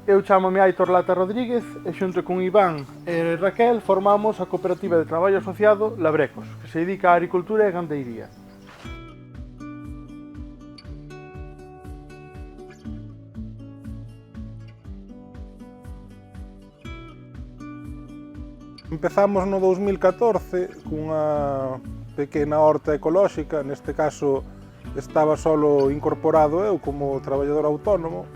Eu chámome Aitor Lata Rodríguez e xunto con Iván e Raquel formamos a cooperativa de traballo asociado Labrecos, que se dedica á agricultura e gandeiría. Empezamos no 2014 cunha pequena horta ecolóxica, neste caso estaba solo incorporado eu como traballador autónomo,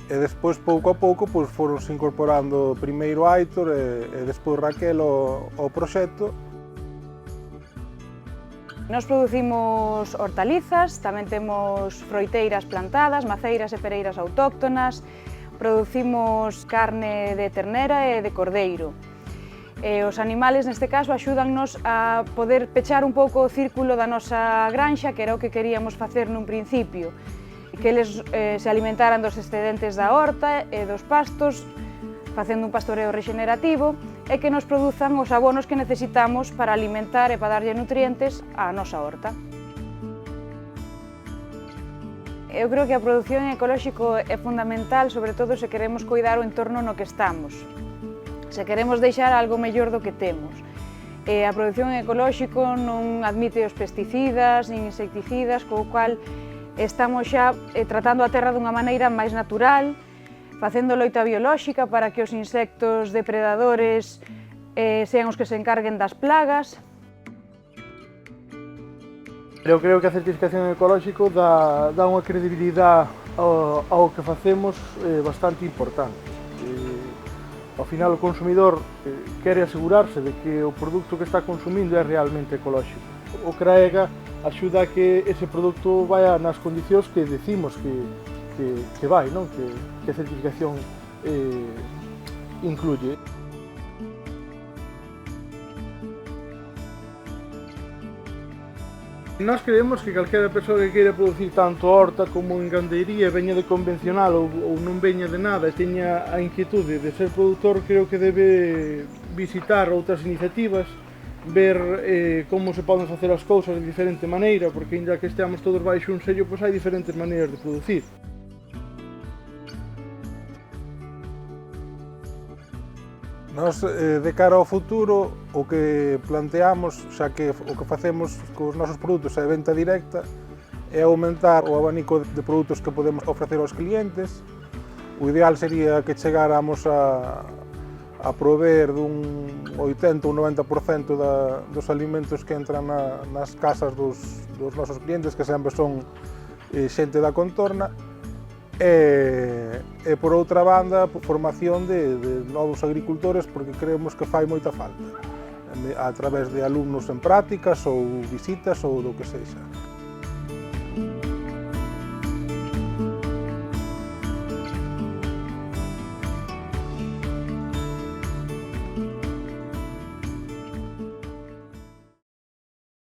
e despois pouco a pouco foronse incorporando primeiro Aitor e despois Raquel ao proxecto. Nos producimos hortalizas, tamén temos froiteiras plantadas, maceiras e pereiras autóctonas, producimos carne de ternera e de cordeiro. E os animales, neste caso, axúdannos a poder pechar un pouco o círculo da nosa granxa, que era o que queríamos facer nun principio, que eles se alimentaran dos excedentes da horta e dos pastos, facendo un pastoreo rexenerativo, e que nos produzan os abonos que necesitamos para alimentar e para darlle nutrientes á nosa horta. Eu creo que a produción ecolóxico é fundamental, sobre todo se queremos coidar o entorno no que estamos. Se queremos deixar algo mellor do que temos. A produción ecolóxico non admite os pesticidas nin insecticidas, co cual estamos xa tratando a terra dunha maneira máis natural, facendo loita biolóxica para que os insectos depredadores sean os que se encarguen das plagas. Eu creo que a certificación ecolóxico dá unha credibilidade ao que facemos bastante importante. Ao final o consumidor quere asegurarse de que o produto que está consumindo é realmente ecolóxico. O CRAEGA axuda a que ese produto vaya nas condicións que decimos que vai, non? Que a certificación incluye. Nós creemos que calquera persoa que queira producir tanto horta como en gandeiría, veña de convencional ou non veña de nada e teña a inquietude de ser produtor, creo que debe visitar outras iniciativas, ver como se poden facer as cousas de diferente maneira, porque ainda que esteamos todos baixo un sello, pois hai diferentes maneiras de producir. Nos, de cara ao futuro, o que planteamos, xa que o que facemos cos nosos produtos é venta directa, é aumentar o abanico de produtos que podemos ofrecer aos clientes. O ideal sería que chegáramos a proveer dun 80 ou 90% dos alimentos que entran nas casas dos nosos clientes, que sempre son xente da contorna. E por outra banda, formación de novos agricultores, porque creemos que fai moita falta, a través de alumnos en prácticas ou visitas ou do que sexa.